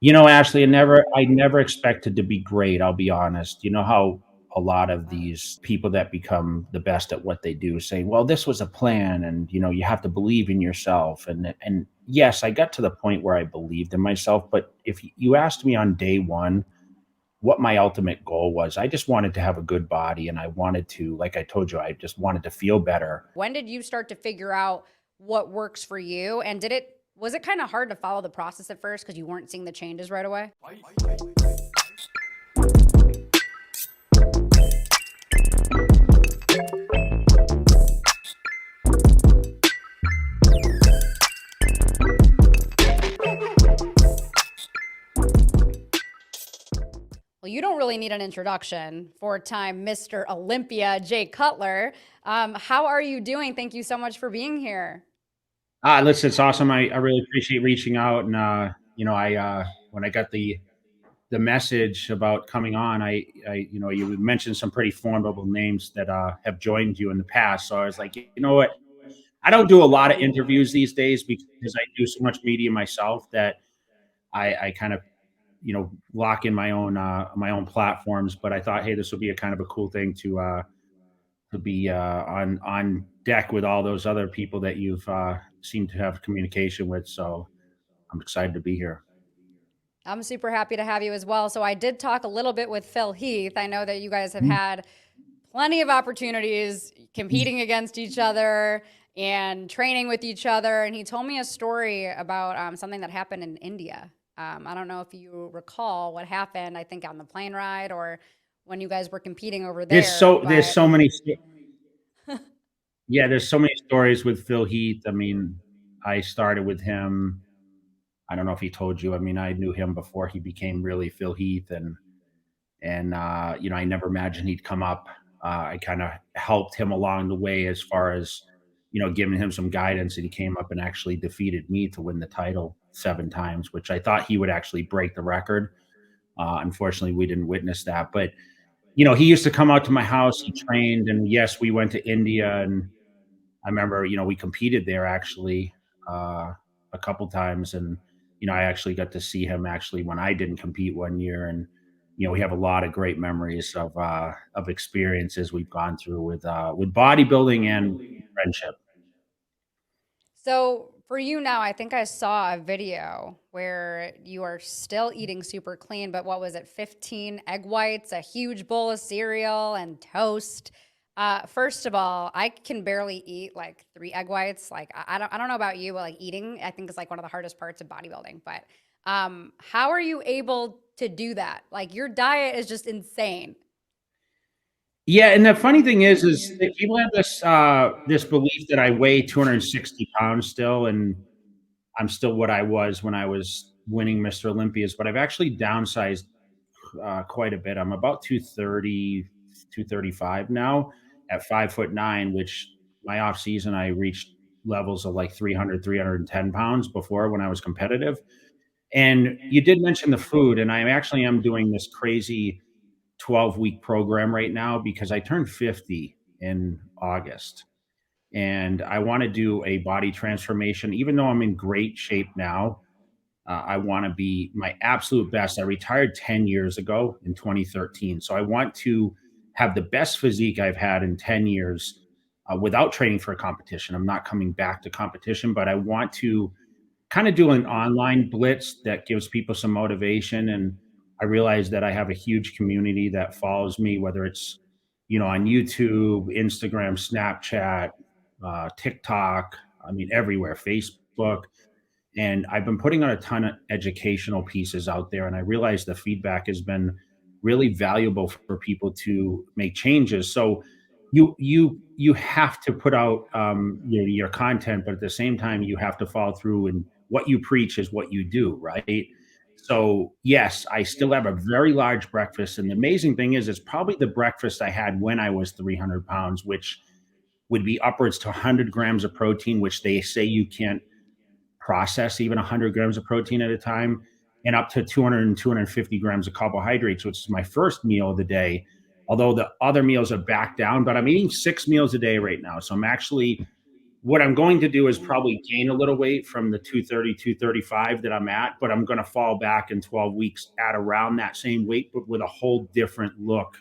Ashley, I never expected to be great. I'll be honest. You know how a lot of these people that become the best at what they do say, well, this was a plan and, you have to believe in yourself. And yes, I got to the point where I believed in myself. But if you asked me on day one what my ultimate goal was, I just wanted to have a good body. And I wanted to, like I told you, I just wanted to feel better. When did you start to figure out what works for you? And was it kind of hard to follow the process at first because you weren't seeing the changes right away? Well, you don't really need an introduction. Four-time Mr. Olympia, Jay Cutler. How are you doing? Thank you so much for being here. Listen, it's awesome. I really appreciate reaching out. And, when I got the message about coming on, you mentioned some pretty formidable names that have joined you in the past. So I was like, you know what? I don't do a lot of interviews these days because I do so much media myself that I kind of, lock in my own platforms. But I thought, hey, this would be a kind of a cool thing to be on deck with all those other people that you've seemed to have communication with. So I'm excited to be here. I'm super happy to have you as well. So I did talk a little bit with Phil Heath. I know that you guys have had plenty of opportunities competing against each other and training with each other. And he told me a story about something that happened in India. I don't know if you recall what happened, I think on the plane ride or when you guys were competing over there. There's so many yeah, there's so many stories with Phil Heath. I mean, I started with him. I don't know if he told you. I mean, I knew him before he became really Phil Heath, and I never imagined he'd come up. I kind of helped him along the way as far as giving him some guidance, and he came up and actually defeated me to win the title 7 times, which I thought he would actually break the record. Unfortunately, we didn't witness that, but he used to come out to my house. He trained, and yes, we went to India, and I remember, we competed there actually a couple times, and I actually got to see him actually when I didn't compete one year, and we have a lot of great memories of experiences we've gone through with bodybuilding and friendship. So for you now, I think I saw a video where you are still eating super clean, but what was it, 15 egg whites, a huge bowl of cereal, and toast. First of all, I can barely eat like 3 egg whites. Like I don't know about you, but like eating, I think is like one of the hardest parts of bodybuilding. But how are you able to do that? Like your diet is just insane. Yeah, and the funny thing is that people have this belief that I weigh 260 pounds still, and I'm still what I was when I was winning Mr. Olympias, but I've actually downsized quite a bit. I'm about 230, 235 now at 5'9", which my off season I reached levels of like 300, 310 pounds before when I was competitive. And you did mention the food, and I actually am doing this crazy 12-week program right now because I turned 50 in August. And I want to do a body transformation. Even though I'm in great shape now, I want to be my absolute best. I retired 10 years ago in 2013. So I want to have the best physique I've had in 10 years without training for a competition. I'm not coming back to competition, but I want to kind of do an online blitz that gives people some motivation. And I realize that I have a huge community that follows me, whether it's, on YouTube, Instagram, Snapchat, TikTok, I mean, everywhere, Facebook. And I've been putting on a ton of educational pieces out there. And I realize the feedback has been really valuable for people to make changes. So you have to put out your content, but at the same time, you have to follow through, and what you preach is what you do, right? So yes, I still have a very large breakfast. And the amazing thing is, it's probably the breakfast I had when I was 300 pounds, which would be upwards to 100 grams of protein, which they say you can't process even 100 grams of protein at a time, and up to 200 and 250 grams of carbohydrates, which is my first meal of the day. Although the other meals are back down, but I'm eating 6 meals a day right now. So I'm actually what I'm going to do is probably gain a little weight from the 230, 235 that I'm at, but I'm going to fall back in 12 weeks at around that same weight, but with a whole different look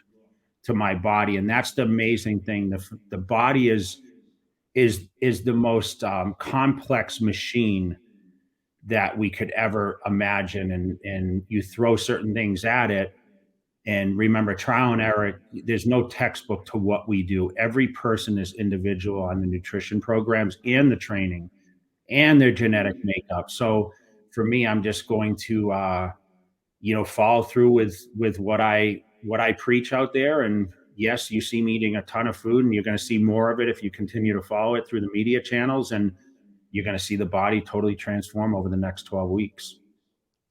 to my body. And that's the amazing thing. The body is the most complex machine that we could ever imagine. And you throw certain things at it. And remember, trial and error, there's no textbook to what we do. Every person is individual on the nutrition programs and the training and their genetic makeup. So for me, I'm just going to follow through with what I preach out there. And yes, you see me eating a ton of food, and you're going to see more of it if you continue to follow it through the media channels, and you're going to see the body totally transform over the next 12 weeks.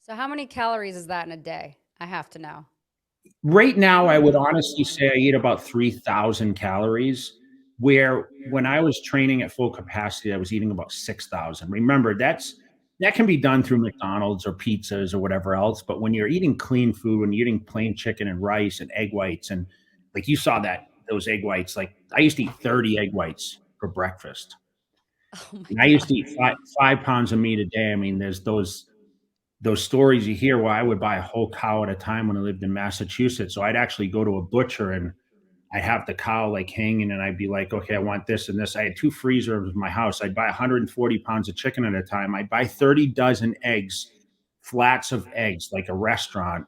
So how many calories is that in a day? I have to know. Right now, I would honestly say I eat about 3,000 calories, where when I was training at full capacity, I was eating about 6,000. Remember, that can be done through McDonald's or pizzas or whatever else, but when you're eating clean food, when you're eating plain chicken and rice and egg whites, and like you saw those egg whites, like I used to eat 30 egg whites for breakfast. Oh my And I used to eat God. 5 pounds of meat a day. I mean, there's those stories you hear where I would buy a whole cow at a time when I lived in Massachusetts. So I'd actually go to a butcher and I'd have the cow like hanging, and I'd be like, okay, I want this and this. I had 2 freezers in my house. I'd buy 140 pounds of chicken at a time. I'd buy 30 dozen eggs, flats of eggs, like a restaurant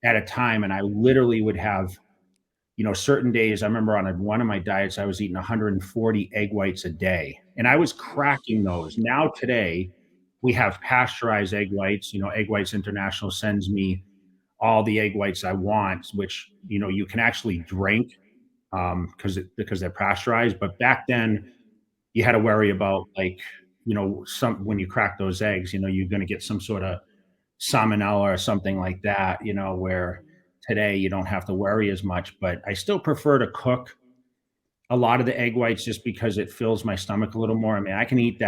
at a time. And I literally would have, certain days. I remember on one of my diets, I was eating 140 egg whites a day, and I was cracking those. Now today, we have pasteurized egg whites. Egg Whites International sends me all the egg whites I want, which you can actually drink because they're pasteurized. But back then, you had to worry about like some when you crack those eggs, you're going to get some sort of salmonella or something like that. Where today you don't have to worry as much. But I still prefer to cook a lot of the egg whites just because it fills my stomach a little more. I mean, I can eat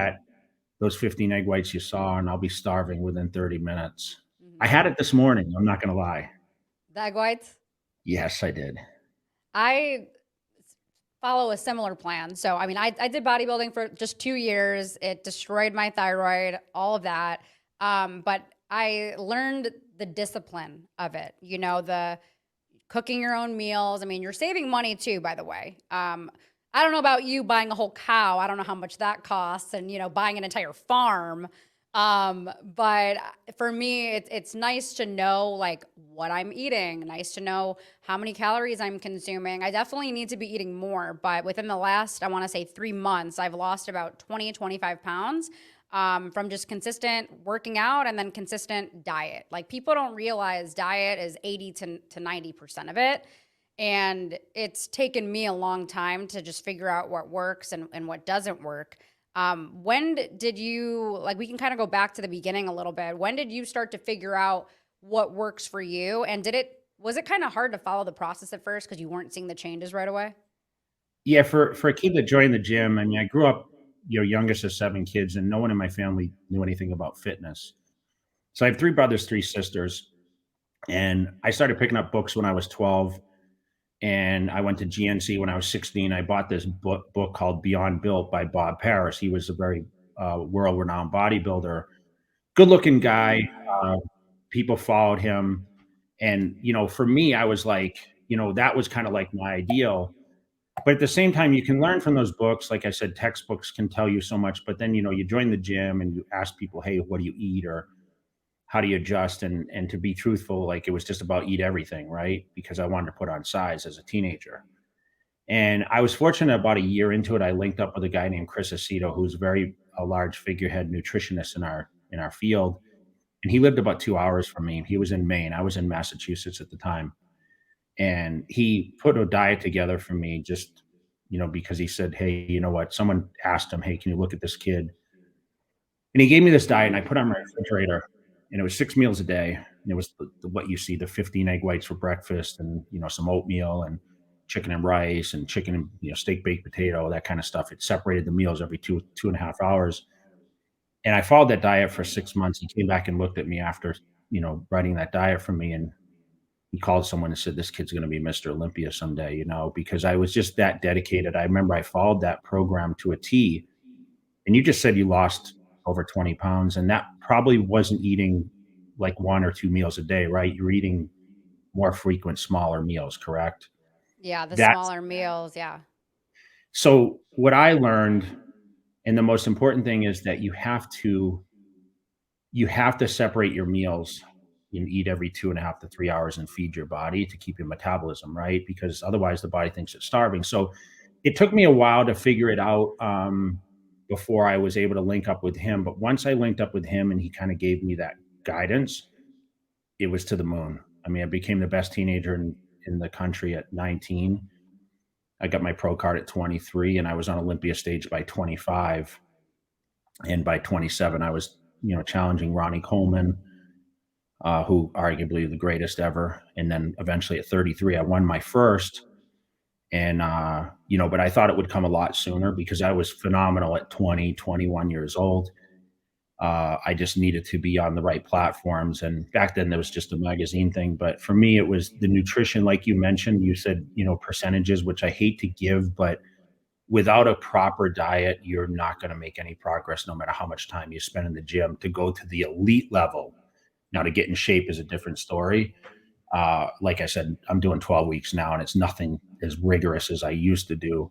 those 15 egg whites you saw, and I'll be starving within 30 minutes. I Mhm. had it this morning. I'm not going to lie. The egg whites? Yes, I did. I follow a similar plan. So, I mean, I did bodybuilding for just 2 years. It destroyed my thyroid, all of that. But I learned the discipline of it, the cooking your own meals. I mean, you're saving money too, by the way. I don't know about you buying a whole cow. I don't know how much that costs and, buying an entire farm. But for me, it's nice to know like what I'm eating, nice to know how many calories I'm consuming. I definitely need to be eating more, but within the last, I want to say 3 months, I've lost about 20, 25 pounds from just consistent working out and then consistent diet. Like people don't realize diet is 80 to 90% of it. And it's taken me a long time to just figure out what works and what doesn't work. When did you, like, we can kind of go back to the beginning a little bit. When did you start to figure out what works for you? And was it kind of hard to follow the process at first because you weren't seeing the changes right away? Yeah, for a kid that joined the gym, I mean, I grew up, youngest of 7 kids, and no one in my family knew anything about fitness. So I have 3 brothers, 3 sisters, and I started picking up books when I was 12, and I went to GNC when I was 16. I bought this book called Beyond Built by Bob Paris. He was a very world-renowned bodybuilder, good-looking guy. Uh, People followed him, and for me, I was like, that was kind of like my ideal. But at the same time, you can learn from those books. Like I said, textbooks can tell you so much, but then you join the gym and you ask people, hey, what do you eat, or how do you adjust? And to be truthful, like it was just about eat everything, right? Because I wanted to put on size as a teenager. And I was fortunate, about a year into it, I linked up with a guy named Chris Aceto, who's a large figurehead nutritionist in our field. And he lived about 2 hours from me. He was in Maine. I was in Massachusetts at the time. And he put a diet together for me, just because he said, hey, you know what, someone asked him, hey, can you look at this kid? And he gave me this diet, and I put it on my refrigerator, and it was 6 meals a day. And it was what you see, the 15 egg whites for breakfast, and some oatmeal and chicken and rice and chicken and steak, baked potato, that kind of stuff. It separated the meals every 2.5 hours. And I followed that diet for 6 months. He came back and looked at me after writing that diet for me, and he called someone and said, this kid's going to be Mr. Olympia someday, because I was just that dedicated. I remember I followed that program to a T. And you just said you lost over 20 pounds, and that probably wasn't eating like 1 or 2 meals a day, right? You're eating more frequent, smaller meals, correct? Yeah, the That's smaller meals, yeah. so what I learned, and the most important thing is that you have to separate your meals and eat every 2.5 to 3 hours and feed your body to keep your metabolism, right? Because otherwise the body thinks it's starving. So it took me a while to figure it out, before I was able to link up with him. But once I linked up with him and he kind of gave me that guidance, it was to the moon. I mean, I became the best teenager in the country at 19. I got my pro card at 23, and I was on Olympia stage by 25. And by 27, I was, challenging Ronnie Coleman, who arguably the greatest ever. And then eventually at 33, I won my first. And, but I thought it would come a lot sooner because I was phenomenal at 20, 21 years old. I just needed to be on the right platforms. And back then there was just a magazine thing. But for me, it was the nutrition, like you mentioned. You said, percentages, which I hate to give, but without a proper diet, you're not going to make any progress no matter how much time you spend in the gym to go to the elite level. Now, to get in shape is a different story. Like I said, I'm doing 12 weeks now, and it's nothing as rigorous as I used to do.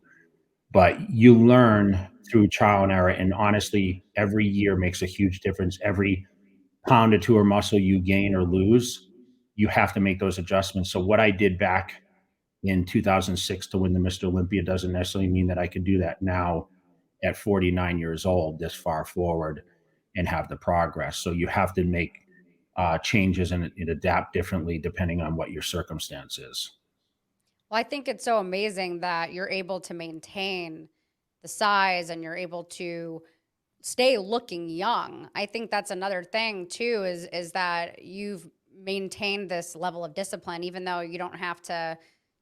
But you learn through trial and error. And honestly, every year makes a huge difference. Every pound or two of muscle you gain or lose, you have to make those adjustments. So, what I did back in 2006 to win the Mr. Olympia doesn't necessarily mean that I could do that now at 49 years old, this far forward, and have the progress. So, you have to make changes and adapt differently depending on what your circumstance is. Well, I think it's so amazing that you're able to maintain the size and you're able to stay looking young. I think that's another thing too is that you've maintained this level of discipline even though you don't have to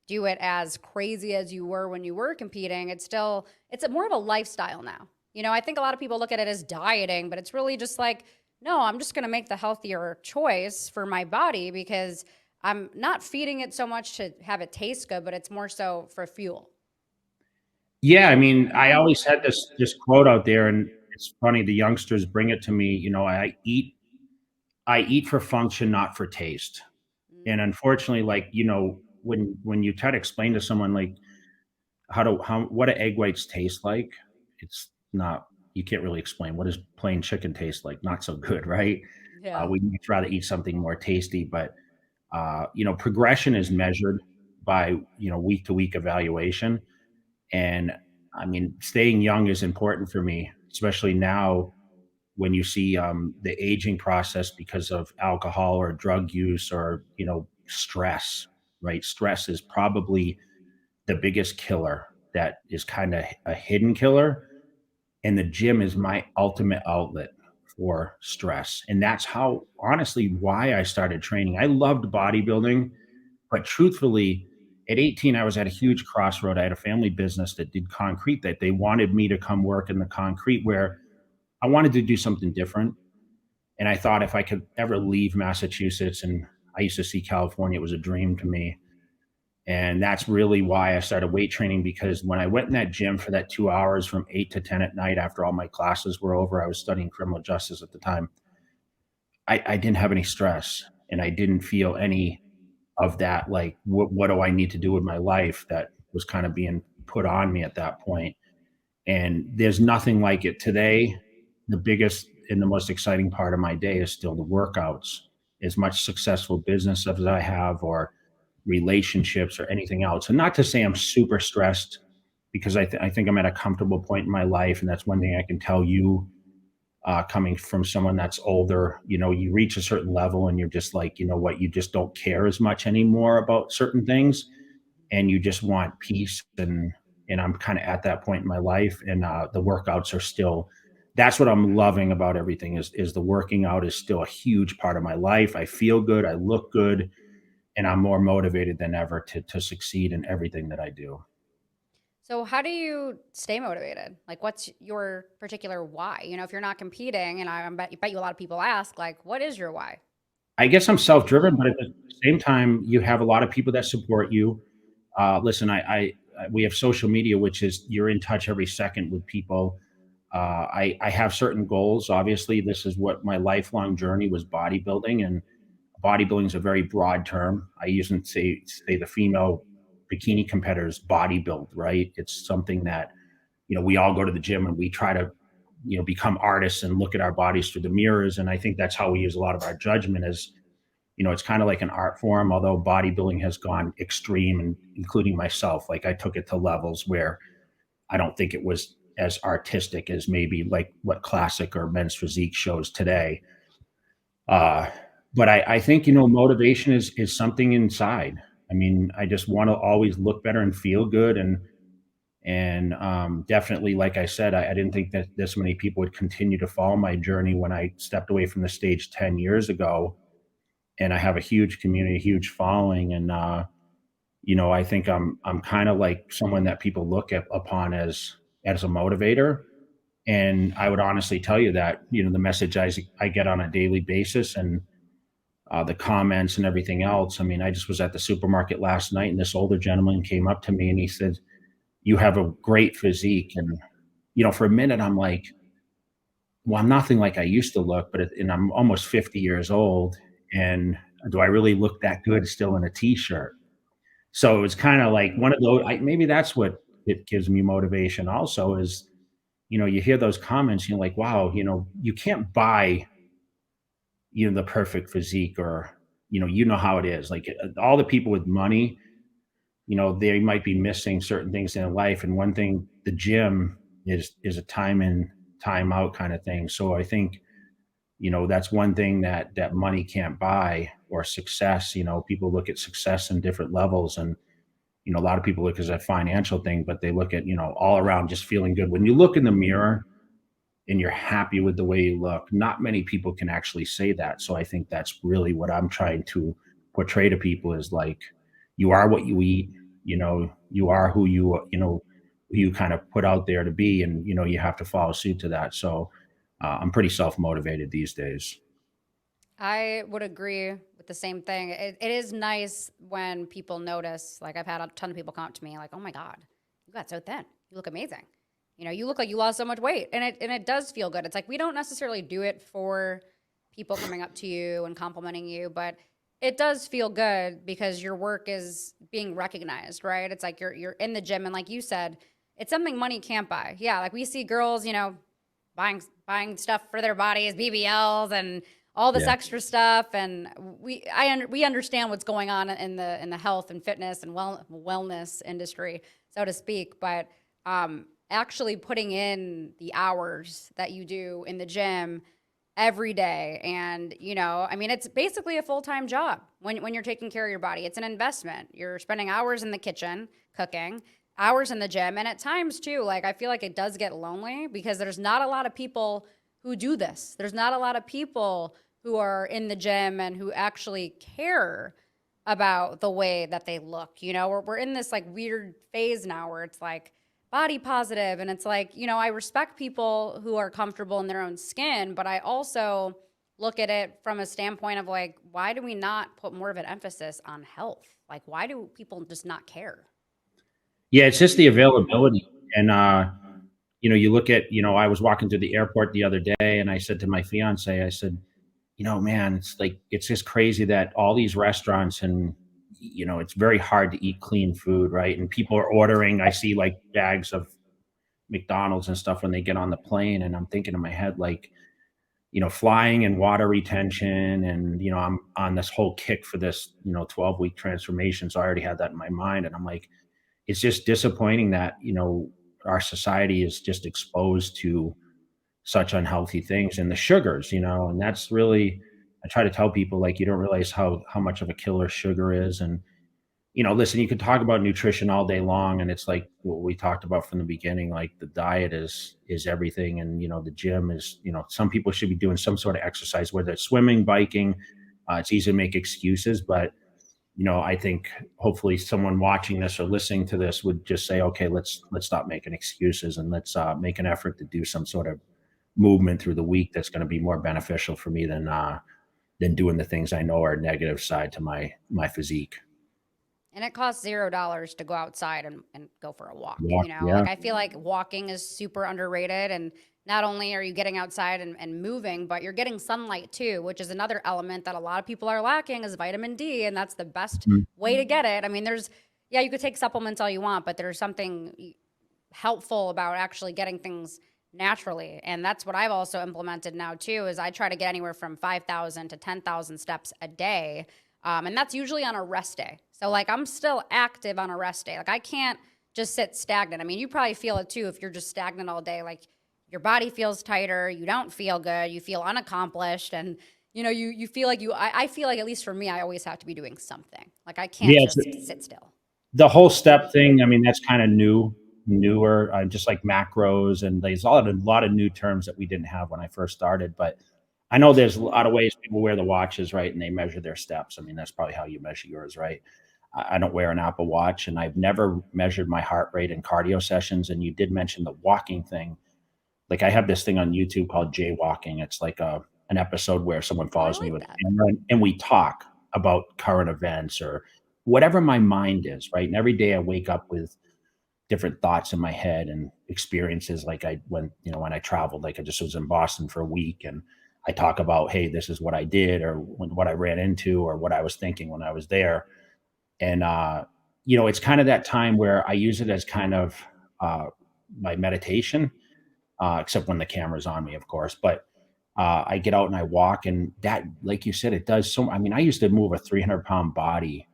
do it as crazy as you were when you were competing. It's more of a lifestyle now. I think a lot of people look at it as dieting, but it's really just like, no, I'm just going to make the healthier choice for my body because I'm not feeding it so much to have it taste good, but it's more so for fuel. Yeah, I mean, I always had this quote out there, and it's funny. The youngsters bring it to me. I eat for function, not for taste. And Mm, unfortunately, like when you try to explain to someone like what do egg whites taste like, it's not. You can't really explain what does plain chicken taste like. Not so good, right? yeah. We'd rather eat something more tasty, but progression is measured by week to week evaluation. And I mean, staying young is important for me, especially now when you see the aging process because of alcohol or drug use or stress. Right, stress is probably the biggest killer. That is kind of a hidden killer, and the gym is my ultimate outlet for stress. And that's how, honestly, why I started training. I loved bodybuilding, but truthfully, at 18, I was at a huge crossroad. I had a family business that did concrete that they wanted me to come work in the concrete where I wanted to do something different. And I thought if I could ever leave Massachusetts, and I used to see California, it was a dream to me. And that's really why I started weight training, because when I went in that gym for that 2 hours from 8 to 10 at night after all my classes were over, I was studying criminal justice at the time. I didn't have any stress, and I didn't feel any of that. Like, what do I need to do with my life that was kind of being put on me at that point. And there's nothing like it today. The biggest and the most exciting part of my day is still the workouts. As much successful business as I have, or relationships, or anything else. And not to say I'm super stressed, because I think I'm at a comfortable point in my life. And that's one thing I can tell you, coming from someone that's older. You reach a certain level and you're just like, you know what, you just don't care as much anymore about certain things, and you just want peace. And I'm kind of at that point in my life, and the workouts are still. That's what I'm loving about everything is the working out is still a huge part of my life. I feel good, I look good, and I'm more motivated than ever to succeed in everything that I do. So how do you stay motivated? Like, what's your particular why? If you're not competing, and bet you a lot of people ask, like, what is your why? I guess I'm self-driven, but at the same time, you have a lot of people that support you. Listen, we have social media, which is you're in touch every second with people. I have certain goals. Obviously, this is what my lifelong journey was, bodybuilding, and bodybuilding is a very broad term. I usually say the female bikini competitors bodybuild, right? It's something that, we all go to the gym and we try to, become artists and look at our bodies through the mirrors. And I think that's how we use a lot of our judgment is, it's kind of like an art form, although bodybuilding has gone extreme, and including myself. Like, I took it to levels where I don't think it was as artistic as maybe like what classic or men's physique shows today. Uh, but I think, motivation is something inside. I mean, I just want to always look better and feel good. And definitely, like I said, I didn't think that this many people would continue to follow my journey when I stepped away from the stage 10 years ago. And I have a huge community, a huge following. And, I think I'm kind of like someone that people look upon as a motivator. And I would honestly tell you that, the message I get on a daily basis, and the comments and everything else. I mean, I just was at the supermarket last night, and this older gentleman came up to me and he said, "You have a great physique." And, for a minute, I'm like, well, I'm nothing like I used to look, and I'm almost 50 years old. And do I really look that good still in a t-shirt? So it was kind of like one of those, maybe that's what it gives me motivation also is, you hear those comments, you're like, wow, you can't buy, the perfect physique, or, how it is. Like, all the people with money, they might be missing certain things in their life. And one thing, the gym is a time in, time out kind of thing. So I think, that's one thing that money can't buy, or success. People look at success in different levels, and, a lot of people look at a financial thing, but they look at, all around just feeling good. When you look in the mirror and you're happy with the way you look, not many people can actually say that. So I think that's really what I'm trying to portray to people is like, you are what you eat, you are who who you kind of put out there to be, and, you have to follow suit to that. So I'm pretty self-motivated these days. I would agree with the same thing. It is nice when people notice. Like, I've had a ton of people come up to me like, "Oh my God, you got so thin. You look amazing. You look like you lost so much weight." And it does feel good. It's like, we don't necessarily do it for people coming up to you and complimenting you, but it does feel good because your work is being recognized, right? It's like you're in the gym, and like you said, it's something money can't buy. Yeah, like we see girls, buying stuff for their bodies, BBLs, and all this Yeah. extra stuff. And we understand what's going on in the health and fitness and wellness industry, so to speak. But actually putting in the hours that you do in the gym every day, and I mean, it's basically a full-time job when you're taking care of your body. It's an investment. You're spending hours in the kitchen cooking, hours in the gym, and at times too, like, I feel like it does get lonely because there's not a lot of people who do this. There's not a lot of people who are in the gym and who actually care about the way that they look. We're in this like weird phase now where it's like body positive, and it's like, I respect people who are comfortable in their own skin, but I also look at it from a standpoint of like, why do we not put more of an emphasis on health? Like, why do people just not care? Yeah, it's just the availability. And you look at, I was walking through the airport the other day, and I said to my fiance, I said, man, it's like, it's just crazy that all these restaurants, and, it's very hard to eat clean food, right? And people are ordering, I see like bags of McDonald's and stuff when they get on the plane. And I'm thinking in my head, like, flying and water retention. And, I'm on this whole kick for this, 12-week transformation. So I already had that in my mind. And I'm like, it's just disappointing that, our society is just exposed to such unhealthy things, and the sugars, and that's really, I try to tell people, like, you don't realize how much of a killer sugar is. And, listen, you could talk about nutrition all day long, and it's like what we talked about from the beginning, like the diet is everything. And, the gym is, some people should be doing some sort of exercise, whether it's swimming, biking. It's easy to make excuses, but, I think hopefully someone watching this or listening to this would just say, okay, let's stop making excuses, and let's make an effort to do some sort of movement through the week that's going to be more beneficial for me than doing the things I know are negative side to my physique. And it costs $0 to go outside and go for a walk. Yeah, Like, yeah, I feel like walking is super underrated. And not only are you getting outside and moving, but you're getting sunlight too, which is another element that a lot of people are lacking is vitamin D. And that's the best Mhm. way to get it. I mean, yeah, you could take supplements all you want, but there's something helpful about actually getting things naturally. And that's what I've also implemented now too, is I try to get anywhere from 5,000 to 10,000 steps a day. And that's usually on a rest day. So like I'm still active on a rest day. Like I can't just sit stagnant. I mean, you probably feel it too if you're just stagnant all day. Like your body feels tighter, you don't feel good, you feel unaccomplished, and you feel like I feel like, at least for me, I always have to be doing something. Like I can't Yeah, just sit still. the whole step thing, I mean, that's kind of newer, just like macros, and there's a lot of new terms that we didn't have when I first started. But I know there's a lot of ways people wear the watches, right? And they measure their steps. I mean, that's probably how you measure yours, right? I don't wear an Apple Watch, and I've never measured my heart rate in cardio sessions. And you did mention the walking thing. Like I have this thing on YouTube called Jay Walking. It's like an episode where someone Oh, I follows me like with that. a camera and we talk about current events or whatever my mind is, right? And every day I wake up with different thoughts in my head and experiences. Like when I traveled, like I just was in Boston for a week, and I talk about, hey, this is what I did, or what I ran into, or what I was thinking when I was there. And it's kind of that time where I use it as kind of uh, my meditation, except when the camera's on me, of course. But I get out and I walk, and that, like you said, it does so. I mean, I used to move a 300-pound body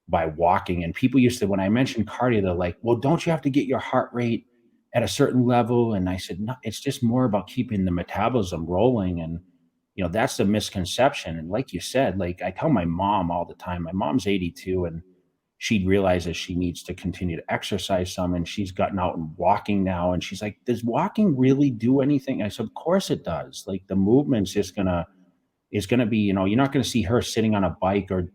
by walking. And people used to, when I mentioned cardio, they're like, well, don't you have to get your heart rate at a certain level? And I said, no, it's just more about keeping the metabolism rolling. And, that's the misconception. And like you said, like I tell my mom all the time, my mom's 82, and she realizes she needs to continue to exercise some. And she's gotten out and walking now. And she's like, does walking really do anything? I said, of course it does. Like the movement's just is going to be, you're not going to see her sitting on a bike or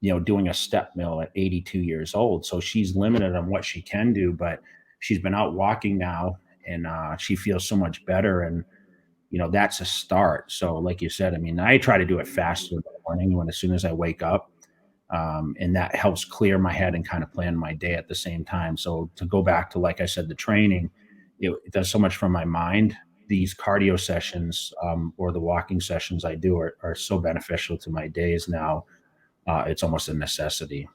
doing a step mill at 82 years old. So she's limited on what she can do, but she's been out walking now, and she feels so much better. And, that's a start. So, like you said, I mean, I try to do it faster in the morning as soon as I wake up. And that helps clear my head and kind of plan my day at the same time. So, to go back to, like I said, the training, it does so much for my mind. These cardio sessions, or the walking sessions I do are so beneficial to my days now. It's almost a necessity.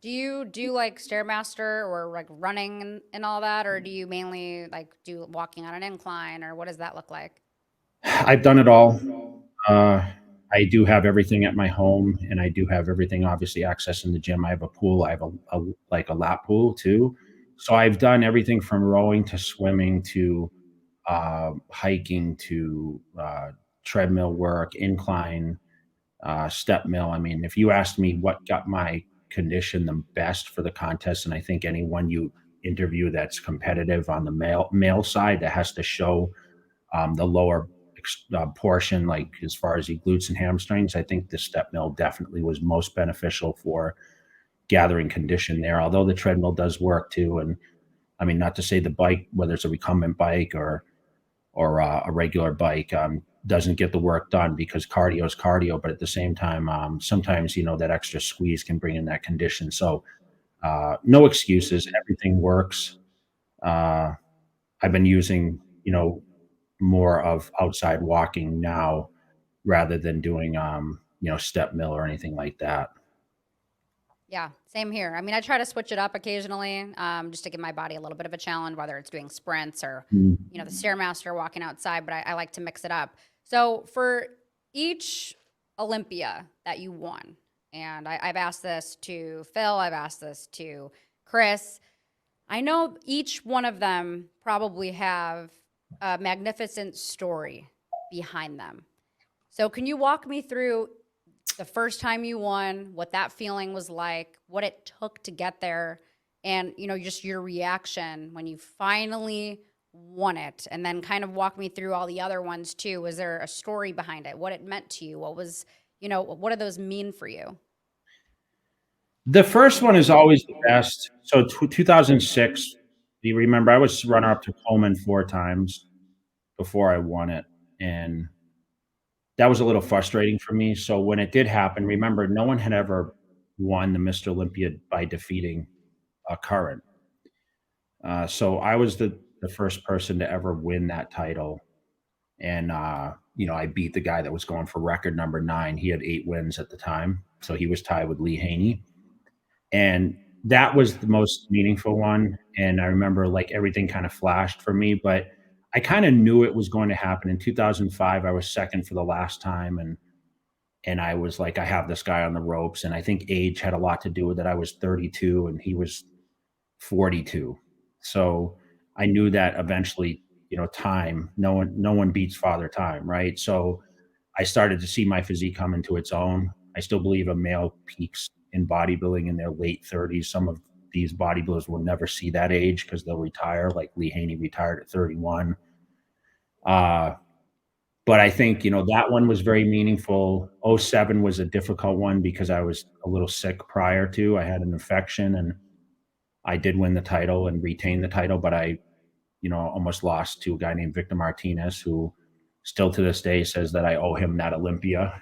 Do you do like Stairmaster or like running and all that, or do you mainly like do walking on an incline, or what does that look like? I've done it all. Uh, I do have everything at my home, and I do have everything obviously access in the gym. I have a pool. I have like a lap pool too. So I've done everything from rowing to swimming to hiking to treadmill work, incline, step mill. I mean, if you asked me what got my condition the best for the contest, and I think anyone you interview that's competitive on the male side that has to show the lower portion, like as far as your glutes and hamstrings, I think the step mill definitely was most beneficial for gathering condition there. Although the treadmill does work too, and I mean, not to say the bike, whether it's a recumbent bike or a regular bike, doesn't get the work done, because cardio is cardio. But at the same time, sometimes that extra squeeze can bring in that condition. So no excuses. Everything works. Uh, I've been using more of outside walking now rather than doing step mill or anything like that. Yeah, same here. I mean, I try to switch it up occasionally, just to give my body a little bit of a challenge, whether it's doing sprints or, Mm. the Stairmaster walking outside, but I like to mix it up. So for each Olympia that you won, and I've asked this to Phil, I've asked this to Chris, I know each one of them probably have a magnificent story behind them. So can you walk me through the first time you won, what that feeling was like, what it took to get there, and just your reaction when you finally won it, and then kind of walk me through all the other ones too. Was there a story behind it? What it meant to you? What do those mean for you? The first one is always the best. So 2006, do you remember I was runner up to Coleman 4 times before I won it, and that was a little frustrating for me. So when it did happen, remember, no one had ever won the Mr. Olympia by defeating a current. So I was the first person to ever win that title. And, I beat the guy that was going for record number 9. He had 8 wins at the time. So he was tied with Lee Haney. And that was the most meaningful one. And I remember like everything kind of flashed for me, but I kind of knew it was going to happen. In 2005, I was second for the last time. And I was like, I have this guy on the ropes. And I think age had a lot to do with it. I was 32 and he was 42. So I knew that eventually, time, no one beats father time, right? So I started to see my physique come into its own. I still believe a male peaks in bodybuilding in their late 30s. Some of these bodybuilders will never see that age because they'll retire, like Lee Haney retired at 31. Uh, but I think, that one was very meaningful. '07 was a difficult one because I was a little sick prior to. I had an infection and I did win the title and retain the title, but I, almost lost to a guy named Victor Martinez, who still to this day says that I owe him that Olympia.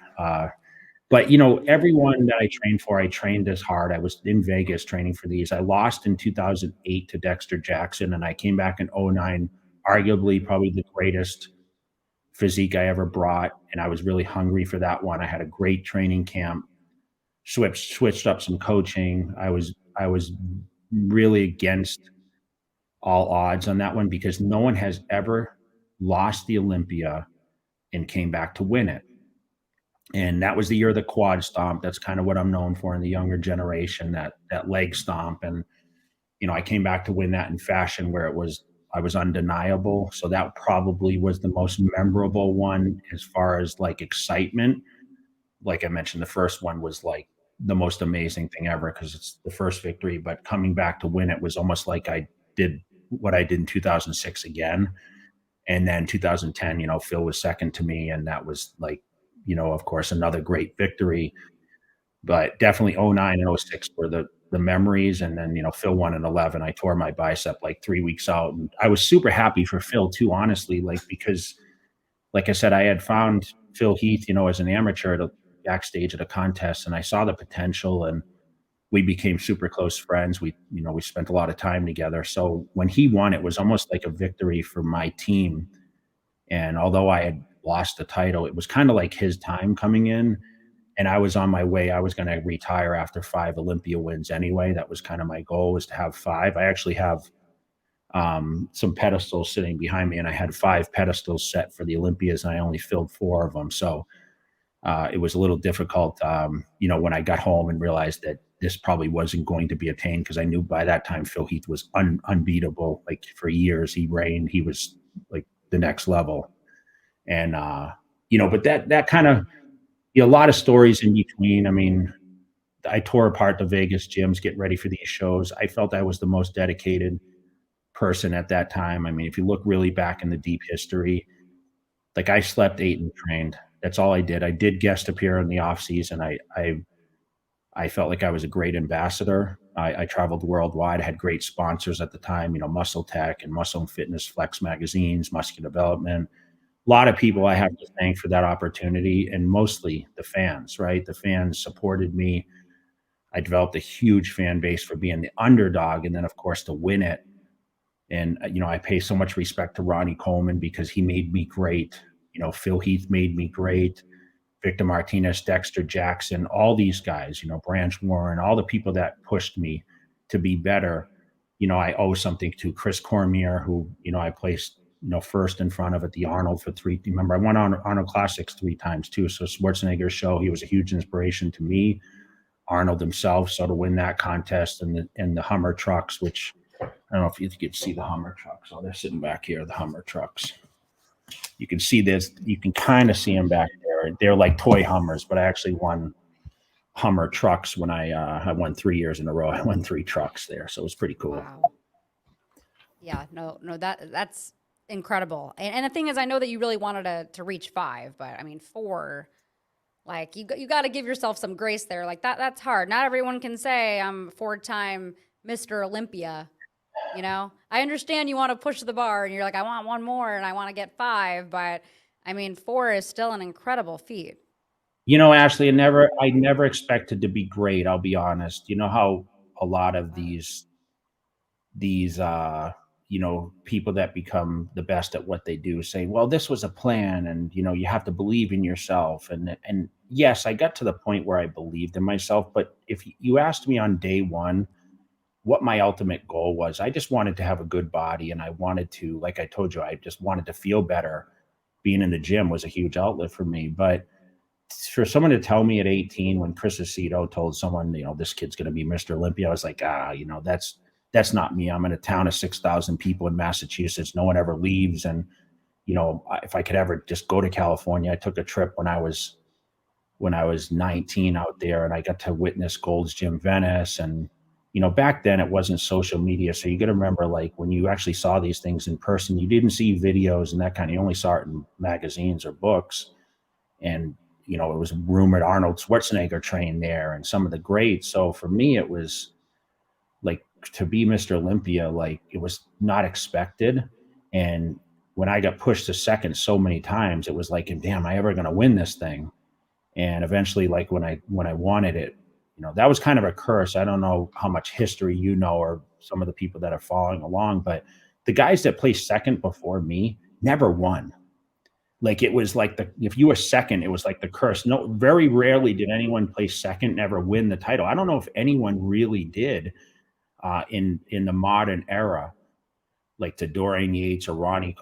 But everyone that I trained for, I trained as hard. I was in Vegas training for these. I lost in 2008 to Dexter Jackson, and I came back in '09, arguably probably the greatest physique I ever brought. And I was really hungry for that one. I had a great training camp, switched up some coaching. I was really against all odds on that one because no one has ever lost the Olympia and came back to win it. And that was the year of the quad stomp. That's kind of what I'm known for in the younger generation, that leg stomp. And, I came back to win that in fashion where I was undeniable. So that probably was the most memorable one as far as like excitement. Like I mentioned, the first one was like the most amazing thing ever because it's the first victory, but coming back to win it was almost like I did what I did in 2006 again. And then 2010, Phil was second to me. And that was like, of course, another great victory. But definitely '09 and '06 were the memories. And then, Phil won in 11. I tore my bicep like 3 weeks out. And I was super happy for Phil too, honestly, like because like I said, I had found Phil Heath, as an amateur at a backstage at a contest, and I saw the potential and we became super close friends. We spent a lot of time together. So when he won, it was almost like a victory for my team. And although I had lost the title, it was kind of like his time coming in. And I was on my way. I was going to retire after 5 Olympia wins anyway. That was kind of my goal, was to have 5. I actually have some pedestals sitting behind me, and I had 5 pedestals set for the Olympias, and I only filled 4 of them. So it was a little difficult, when I got home and realized that this probably wasn't going to be attained because I knew by that time Phil Heath was unbeatable. Like for years, he reigned. He was like the next level. And, but that kind of, a lot of stories in between. I mean, I tore apart the Vegas gyms getting ready for these shows. I felt I was the most dedicated person at that time. I mean, if you look really back in the deep history, like I slept, ate, and trained. That's all I did. I did guest appear in the off season. I felt like I was a great ambassador. I traveled worldwide. I had great sponsors at the time, Muscle Tech and Muscle and Fitness, Flex magazines, Muscular Development. A lot of people I have to thank for that opportunity, and mostly the fans, right? The fans supported me. I developed a huge fan base for being the underdog, and then of course to win it. And I pay so much respect to Ronnie Coleman because he made me great. Phil Heath made me great. Victor Martinez, Dexter Jackson, all these guys, Branch Warren, all the people that pushed me to be better. I owe something to Chris Cormier, who, I placed, first in front of at the Arnold for 3. Remember, I won on Arnold Classics 3 times too. So Schwarzenegger's show, he was a huge inspiration to me. Arnold himself. So to win that contest and the Hummer trucks, which I don't know if you could see the Hummer trucks. Oh, they're sitting back here, the Hummer trucks. You can see this. You can kind of see them back there. They're like toy Hummers, but I actually won Hummer trucks when I won 3 years in a row. I won 3 trucks there, so it was pretty cool. Wow. Yeah, no, that's incredible. And the thing is, I know that you really wanted to reach 5, but I mean 4, like you got to give yourself some grace there. Like that's hard. Not everyone can say I'm 4-time Mr. Olympia. I understand you want to push the bar and you're like, I want 1 more and I want to get 5, but I mean, 4 is still an incredible feat. Ashley, I never expected to be great. I'll be honest. You know how a lot of these people that become the best at what they do say, well, this was a plan, and you have to believe in yourself. And yes, I got to the point where I believed in myself, but if you asked me on day one what my ultimate goal was, I just wanted to have a good body, and I wanted to, like I told you, I just wanted to feel better. Being in the gym was a huge outlet for me. But for someone to tell me at 18, when Chris Aceto told someone, this kid's going to be Mr. Olympia, I was like, that's not me. I'm in a town of 6,000 people in Massachusetts. No one ever leaves. And, if I could ever just go to California, I took a trip when I was 19 out there, and I got to witness Gold's Gym Venice. And, back then it wasn't social media. So you got to remember, like, when you actually saw these things in person, you didn't see videos and that kind of, you only saw it in magazines or books. And, it was rumored Arnold Schwarzenegger trained there and some of the greats. So for me, it was like, to be Mr. Olympia, like, it was not expected. And when I got pushed to second so many times, it was like, damn, am I ever going to win this thing? And eventually, like, when I wanted it, that was kind of a curse. I don't know how much history or some of the people that are following along, but the guys that placed second before me never won. Like, it was like, if you were second, it was like the curse. No, very rarely did anyone place second and ever win the title. I don't know if anyone really did, in the modern era, like to Dorian Yates or Ronnie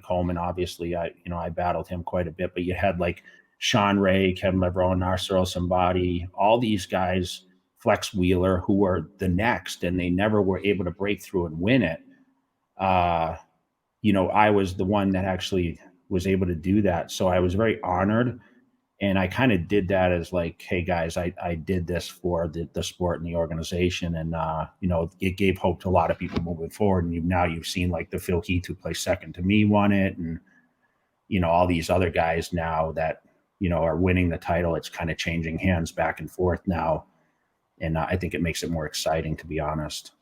Coleman. Obviously, I battled him quite a bit, but you had like Sean Ray, Kevin Levrone, Narcero Sambadi, all these guys, Flex Wheeler, who were the next, and they never were able to break through and win it. I was the one that actually was able to do that. So I was very honored. And I kind of did that as like, hey guys, I did this for the sport and the organization. And, it gave hope to a lot of people moving forward. And now you've seen like the Phil Heath, who placed second to me, won it. And, all these other guys now that, are winning the title. It's kind of changing hands back and forth now. And I think it makes it more exciting, to be honest.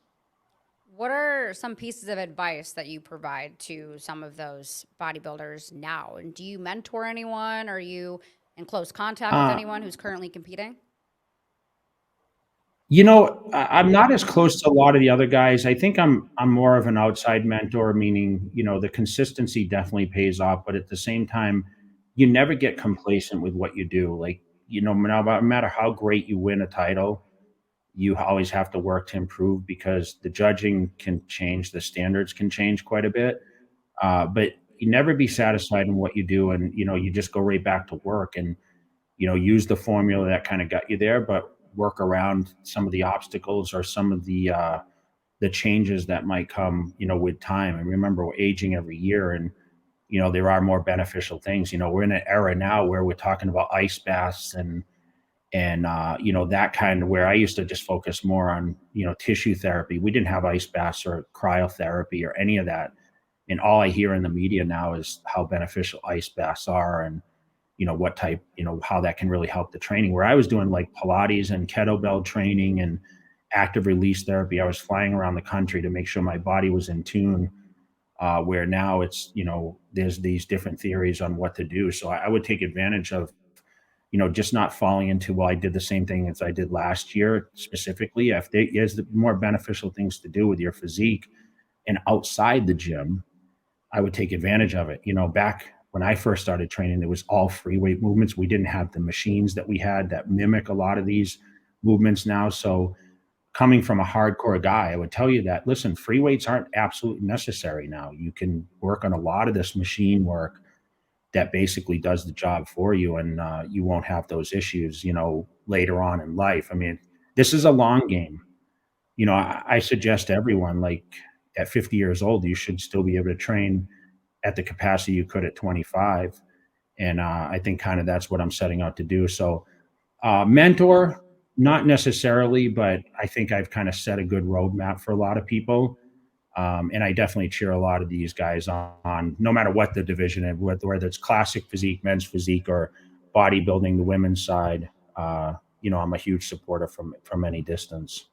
What are some pieces of advice that you provide to some of those bodybuilders now? And do you mentor anyone? Are you in close contact with Uh, anyone who's currently competing? I'm not as close to a lot of the other guys. I think I'm more of an outside mentor, meaning, the consistency definitely pays off, but at the same time, you never get complacent with what you do. Like, no matter how great you win a title, you always have to work to improve, because the judging can change, the standards can change quite a bit. But you never be satisfied in what you do, and you just go right back to work, and use the formula that kind of got you there, but work around some of the obstacles or some of the changes that might come, with time. And remember, we're aging every year, and there are more beneficial things. We're in an era now where we're talking about ice baths and that kind of, where I used to just focus more on tissue therapy. We didn't have ice baths or cryotherapy or any of that. And all I hear in the media now is how beneficial ice baths are, and what type, how that can really help the training. Where I was doing like Pilates and kettlebell training and active release therapy, I was flying around the country to make sure my body was in tune. Where now it's, there's these different theories on what to do. So I would take advantage of, just not falling into, well, I did the same thing as I did last year specifically. If there's more beneficial things to do with your physique and outside the gym, I would take advantage of it. Back when I first started training, it was all free weight movements. We didn't have the machines that we had that mimic a lot of these movements now. So coming from a hardcore guy, I would tell you that, listen, free weights aren't absolutely necessary now. You can work on a lot of this machine work that basically does the job for you, and you won't have those issues, later on in life. I mean, this is a long game. I suggest to everyone, like, at 50 years old, you should still be able to train at the capacity you could at 25. And I think kind of that's what I'm setting out to do. So, mentor, not necessarily, but I think I've kind of set a good roadmap for a lot of people. And I definitely cheer a lot of these guys on, no matter what the division is, whether it's classic physique, men's physique, or bodybuilding, the women's side. I'm a huge supporter from any distance.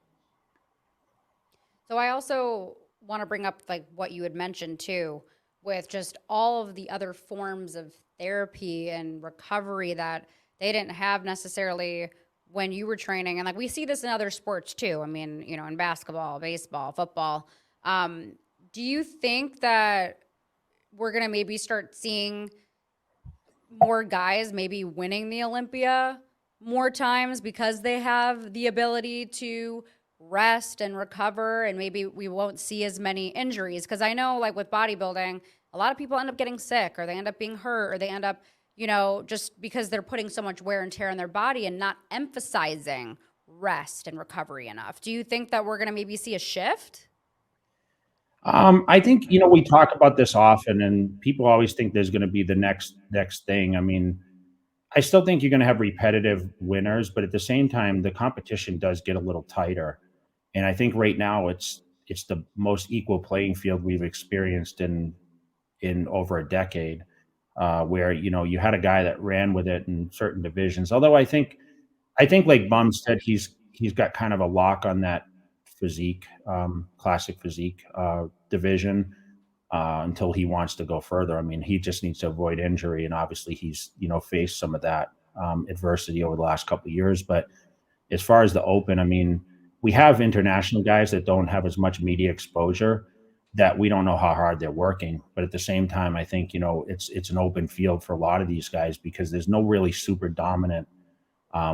So I also want to bring up like what you had mentioned too, with just all of the other forms of therapy and recovery that they didn't have necessarily when you were training. And like we see this in other sports too. I mean, in basketball, baseball, football. Um, Do you think that we're going to maybe start seeing more guys maybe winning the Olympia more times because they have the ability to rest and recover, and maybe we won't see as many injuries? Because I know, like with bodybuilding, a lot of people end up getting sick, or they end up being hurt, or they end up, just because they're putting so much wear and tear on their body and not emphasizing rest and recovery enough. Do you think that we're going to maybe see a shift? I think, we talk about this often, and people always think there's going to be the next thing. I mean, I still think you're going to have repetitive winners, but at the same time, the competition does get a little tighter. And I think right now it's the most equal playing field we've experienced in over a decade, where you had a guy that ran with it in certain divisions. Although I think like Bum said, he's got kind of a lock on that physique, classic physique division, until he wants to go further. I mean, he just needs to avoid injury, and obviously he's faced some of that adversity over the last couple of years. But as far as the open, I mean, we have international guys that don't have as much media exposure, that we don't know how hard they're working. But at the same time, I think it's an open field for a lot of these guys, because there's no really super dominant,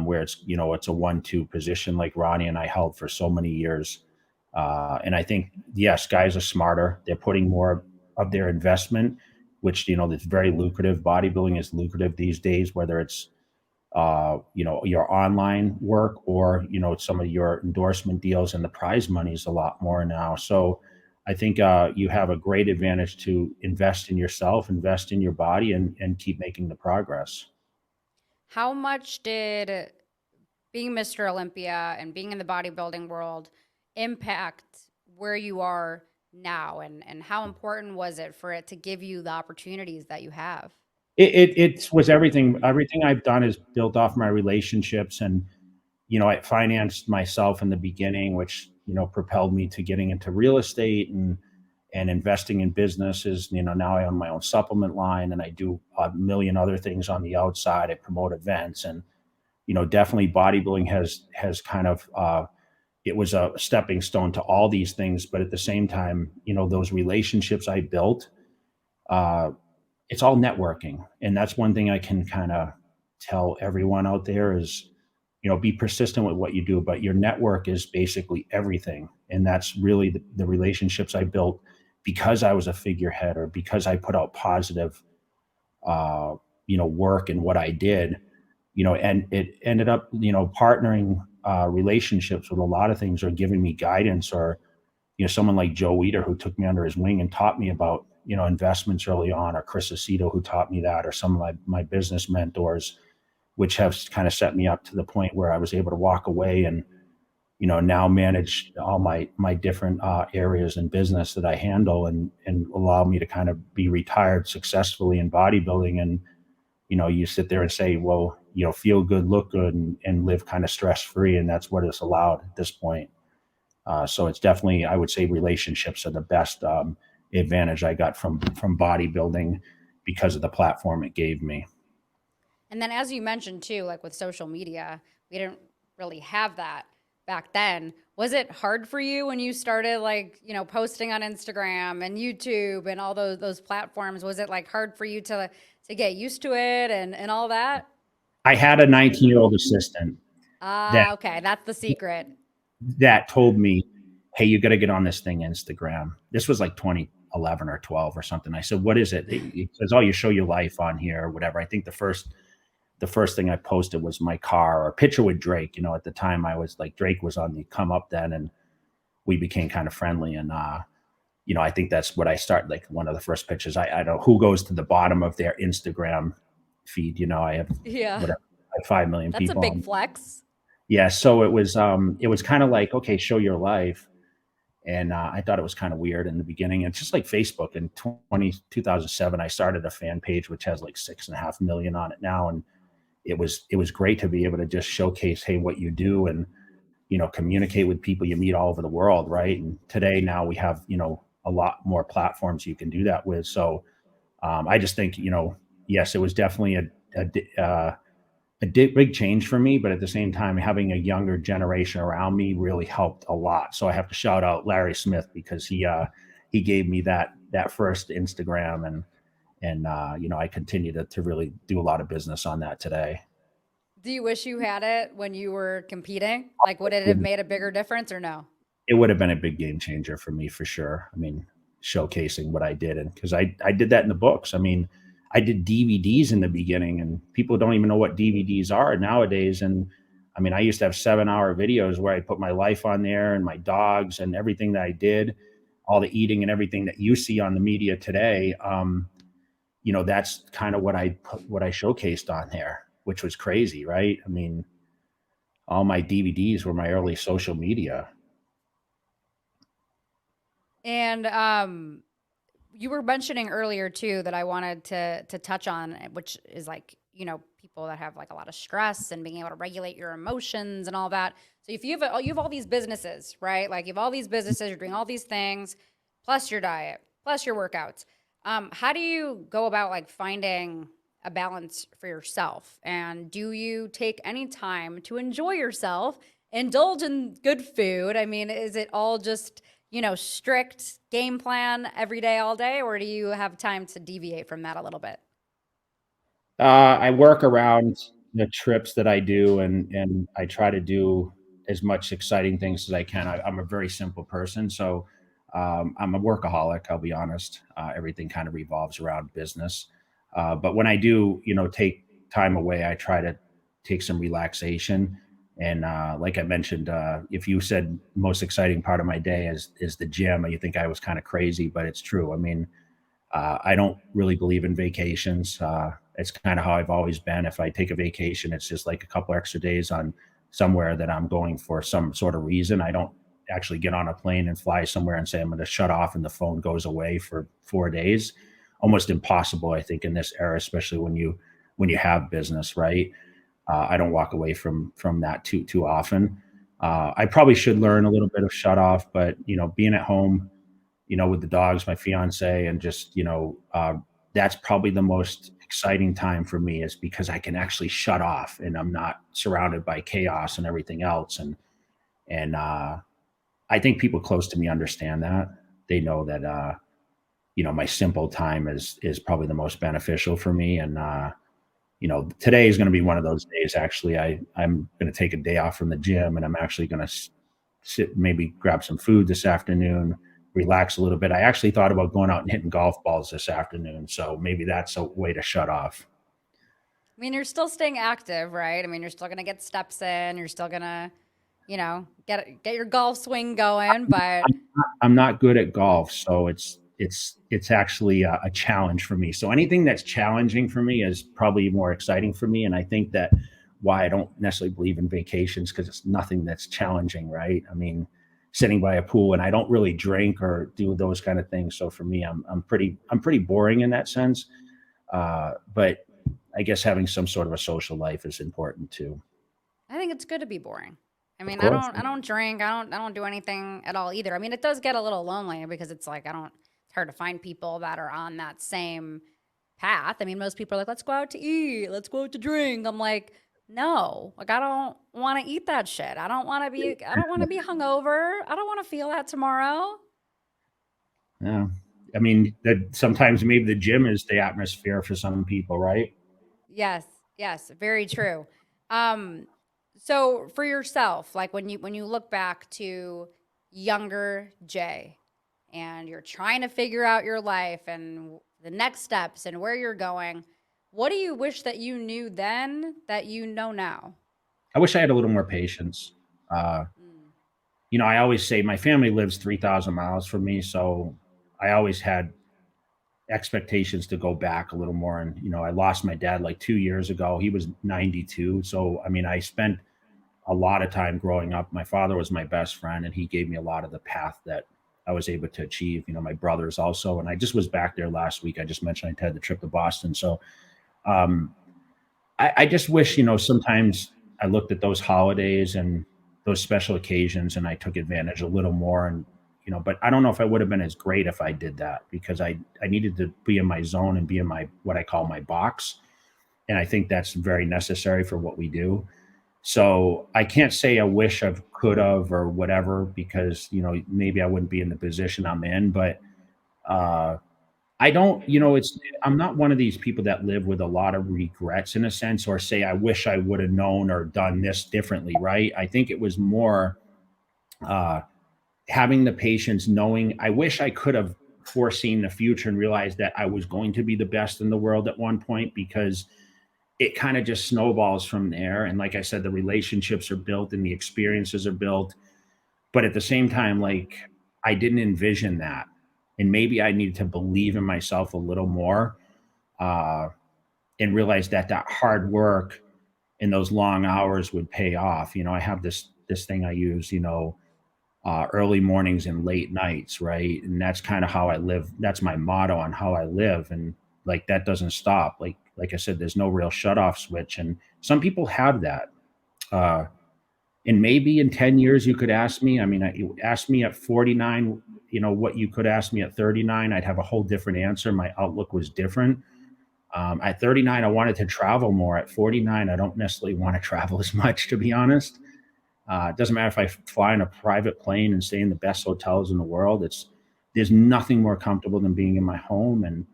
where it's a 1-2 position like Ronnie and I held for so many years. And I think, yes, guys are smarter. They're putting more of their investment, which, that's very lucrative. Bodybuilding is lucrative these days, whether it's, your online work, or, some of your endorsement deals, and the prize money is a lot more now. So I think you have a great advantage to invest in yourself, invest in your body, and keep making the progress. How much did being Mr. Olympia and being in the bodybuilding world impact where you are now? And how important was it for it to give you the opportunities that you have? It was everything. Everything I've done is built off my relationships, and I financed myself in the beginning, which propelled me to getting into real estate and investing in businesses. Now I own my own supplement line, and I do a million other things on the outside. I promote events, and definitely bodybuilding has kind of it was a stepping stone to all these things. But at the same time, those relationships I built, uh, it's all networking. And that's one thing I can kind of tell everyone out there is, be persistent with what you do, but your network is basically everything. And that's really the relationships I built because I was a figurehead, or because I put out positive, work in what I did, and it ended up, partnering relationships with a lot of things, or giving me guidance, or someone like Joe Weider, who took me under his wing and taught me about, investments early on, or Chris Aceto, who taught me that, or some of my business mentors, which have kind of set me up to the point where I was able to walk away and, now manage all my different areas in business that I handle, and allow me to kind of be retired successfully in bodybuilding. And, you sit there and say, well, feel good, look good, and live kind of stress free. And that's what it's allowed at this point. So it's definitely, I would say, relationships are the best advantage I got from bodybuilding, because of the platform it gave me. And then, as you mentioned too, like with social media, we didn't really have that back then. Was it hard for you when you started, like, posting on Instagram and YouTube and all those platforms? Was it like hard for you to get used to it and all that? I had a 19-year-old assistant that Ah, okay, that's the secret. told me, "Hey, you got to get on this thing, Instagram." This was like 2011 or 12 or something. I said, "What is it?" He says, "Oh, you show your life on here, or whatever." I think the first thing I posted was my car, or a picture with Drake. At the time, I was like, Drake was on the come up then, and we became kind of friendly. And I think that's what I started. Like, one of the first pictures. I don't know who goes to the bottom of their Instagram feed. I have Yeah, whatever, like 5 million that's a people big on. flex. Yeah, so it was kind of like, okay, show your life. And I thought it was kind of weird in the beginning. It's just like Facebook. In 2007, I started a fan page which has like 6.5 million on it now, and it was great to be able to just showcase, hey, what you do, and communicate with people you meet all over the world, right? And today, now we have a lot more platforms you can do that with. So I just think, yes, it was definitely a big change for me, but at the same time, having a younger generation around me really helped a lot. So I have to shout out Larry Smith, because he gave me that first Instagram, and I continue to really do a lot of business on that today. Do you wish you had it when you were competing? Like, would it have made a bigger difference or no? It would have been a big game changer for me for sure. I mean, showcasing what I did, and because I did that in the books. I mean, I did DVDs in the beginning, and people don't even know what DVDs are nowadays. And I mean, I used to have 7-hour videos where I put my life on there and my dogs and everything that I did, all the eating and everything that you see on the media today. That's kind of what I showcased on there, which was crazy, right? I mean, all my DVDs were my early social media. And you were mentioning earlier too that I wanted to touch on, which is like, people that have like a lot of stress and being able to regulate your emotions and all that. So if you have all these businesses, right? Like you have all these businesses, you're doing all these things, plus your diet, plus your workouts. How do you go about like finding a balance for yourself? And do you take any time to enjoy yourself, indulge in good food? I mean, is it all just, strict game plan every day, all day, or do you have time to deviate from that a little bit? I work around the trips that I do, and I try to do as much exciting things as I can. I'm a very simple person, so I'm a workaholic. I'll be honest. Everything kind of revolves around business. But when I do, take time away, I try to take some relaxation. And like I mentioned, if you said most exciting part of my day is the gym, you think I was kind of crazy, but it's true. I mean, I don't really believe in vacations. It's kind of how I've always been. If I take a vacation, it's just like a couple extra days on somewhere that I'm going for some sort of reason. I don't actually get on a plane and fly somewhere and say I'm going to shut off and the phone goes away for 4 days. Almost impossible, I think, in this era, especially when you have business, right? I don't walk away from that too often. I probably should learn a little bit of shut off, but being at home, with the dogs, my fiance, and just that's probably the most exciting time for me, is because I can actually shut off and I'm not surrounded by chaos and everything else. And I think people close to me understand that. They know that my simple time is probably the most beneficial for me. And today is going to be one of those days. Actually, I'm going to take a day off from the gym, and I'm actually going to sit, maybe grab some food this afternoon, relax a little bit. I actually thought about going out and hitting golf balls this afternoon, so maybe that's a way to shut off. I mean, you're still staying active, right? I mean, you're still gonna get steps in. You're still gonna, get your golf swing going. But I'm not good at golf, so it's actually a challenge for me. So anything that's challenging for me is probably more exciting for me, and I think that why I don't necessarily believe in vacations, because it's nothing that's challenging, right? I mean, sitting by a pool, and I don't really drink or do those kind of things. So for me, I'm pretty boring in that sense. But I guess having some sort of a social life is important too. I think it's good to be boring. I Of mean, I course. don't, I don't drink. I don't do anything at all either. I mean, it does get a little lonely because it's like It's hard to find people that are on that same path. I mean, most people are like, let's go out to eat, let's go out to drink. I'm like, no, like I don't want to eat that shit. I don't want to be hungover. I don't want to feel that tomorrow. Yeah. I mean, that sometimes maybe the gym is the atmosphere for some people, right? Yes, yes, very true. Um, so for yourself, like when you look back to younger Jay and you're trying to figure out your life and the next steps and where you're going, what do you wish that you knew then that you know now? I wish I had a little more patience. Uh, Mm. I always say my family lives 3,000 miles from me. So I always had expectations to go back a little more. And, I lost my dad like 2 years ago. He was 92. So, I mean, I spent a lot of time growing up. My father was my best friend, and he gave me a lot of the path that I was able to achieve. My brothers also. And I just was back there last week. I just mentioned I had the trip to Boston. So um, I just wish, sometimes I looked at those holidays and those special occasions, and I took advantage a little more. And, but I don't know if I would have been as great if I did that, because I needed to be in my zone and be in my, what I call my box. And I think that's very necessary for what we do. So I can't say I wish I could have or whatever, because maybe I wouldn't be in the position I'm in. But Uh, I don't, I'm not one of these people that live with a lot of regrets in a sense, or say, I wish I would have known or done this differently, right? I think it was more uh, having the patience, knowing I wish I could have foreseen the future and realized that I was going to be the best in the world at one point, because it kind of just snowballs from there. And like I said, the relationships are built and the experiences are built. But at the same time, like, I didn't envision that. And maybe I needed to believe in myself a little more, uh, and realize that that hard work and those long hours would pay off. I have this thing I use, early mornings and late nights, right? And that's kind of how I live. That's my motto on how I live, and like that doesn't stop. Like I said, there's no real shut off switch, and some people have that. Uh, and maybe in 10 years you could ask me. I mean, you asked me at 49, what you could ask me at 39, I'd have a whole different answer. My outlook was different. At 39, I wanted to travel more. At 49, I don't necessarily want to travel as much, to be honest. It doesn't matter if I fly in a private plane and stay in the best hotels in the world. There's nothing more comfortable than being in my home and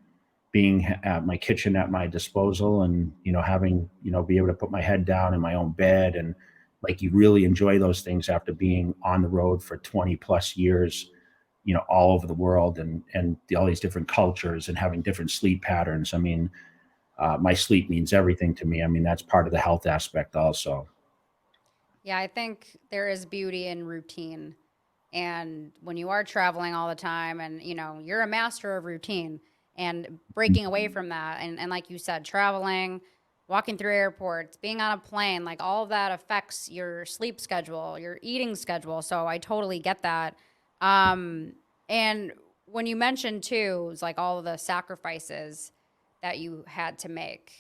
being at my kitchen at my disposal, and having be able to put my head down in my own bed, and like, you really enjoy those things after being on the road for 20 plus years, all over the world, and all these different cultures and having different sleep patterns. I mean, my sleep means everything to me. I mean, that's part of the health aspect also. Yeah, I think there is beauty in routine. And when you are traveling all the time and, you're a master of routine and breaking away from that. And like you said, traveling, walking through airports, being on a plane, like all of that affects your sleep schedule, your eating schedule. So I totally get that. And when you mentioned too, it's like all of the sacrifices that you had to make.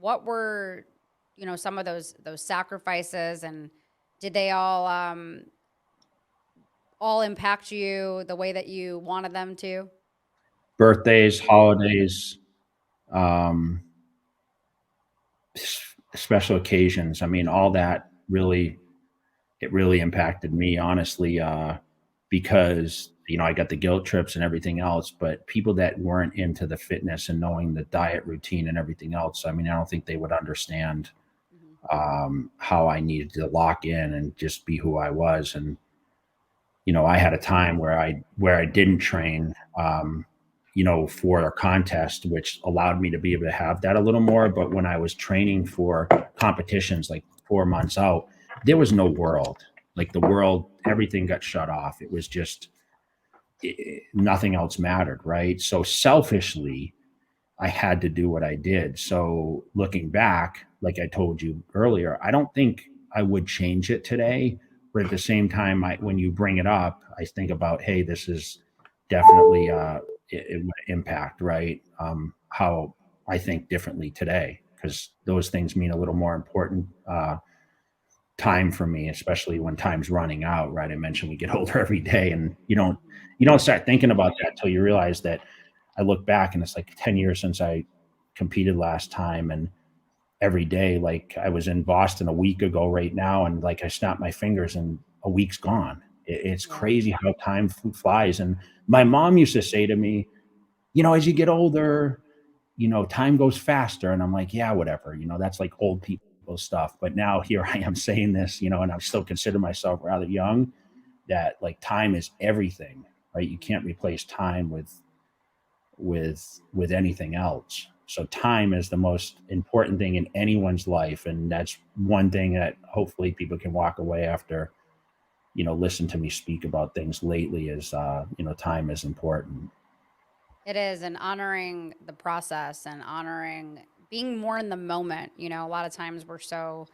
What were, some of those sacrifices, and did they all impact you the way that you wanted them to? Birthdays, holidays, um, special occasions. I mean, all that really, it really impacted me, honestly, because I got the guilt trips and everything else, but people that weren't into the fitness and knowing the diet routine and everything else, I mean, I don't think they would understand Mhm. how I needed to lock in and just be who I was. And I had a time where I didn't train, for a contest, which allowed me to be able to have that a little more. But when I was training for competitions, like 4 months out, there was no world. Like, the world, everything got shut off. It was just nothing else mattered, right? So selfishly, I had to do what I did. So looking back, like I told you earlier, I don't think I would change it today. But at the same time, when you bring it up, I think about, hey, this is definitely it would impact, right? How I think differently today, because those things mean a little more important time for me, especially when time's running out, right? I mentioned we get older every day, and Mhm. you don't start thinking about that until you realize that. I look back and it's like 10 years since I competed last time. And every day, like, I was in Boston a week ago right now, and like, I snapped my fingers and a week's gone. It's Yeah. crazy how time flies. And my mom used to say to me, as you get older, time goes faster. And I'm like, yeah, whatever. That's like old people stuff. But now here I am saying this, and I still consider myself rather young, that like time is everything, right? You can't replace time with anything else. So time is the most important thing in anyone's life, and that's one thing that hopefully people can walk away after listen to me speak about things lately, is time is important. It is, and honoring the process and honoring being more in the moment. A lot of times we're so,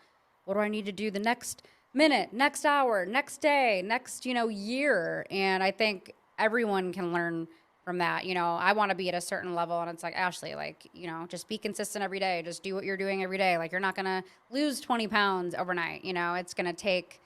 what do I need to do the next minute, next hour, next day, next, year? And I think everyone can learn from that. I want to be at a certain level, and it's like, Ashley, like, just be consistent every day. Just do what you're doing every day. Like, you're not going to lose 20 pounds overnight. It's going to take,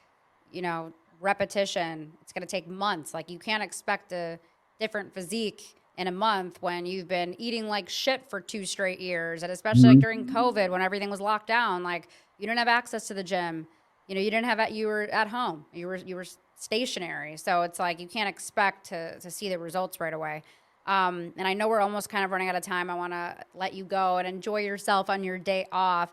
you know, repetition. It's going to take months. Like, you can't expect a different physique in a month when you've been eating like shit for 2 straight years. And especially like Mhm. during COVID when everything was locked down, like, you didn't have access to the gym. You didn't have you were at home. You were stationary. So it's like you can't expect to see the results right away. And I know we're almost kind of running out of time. I want to let you go and enjoy yourself on your day off.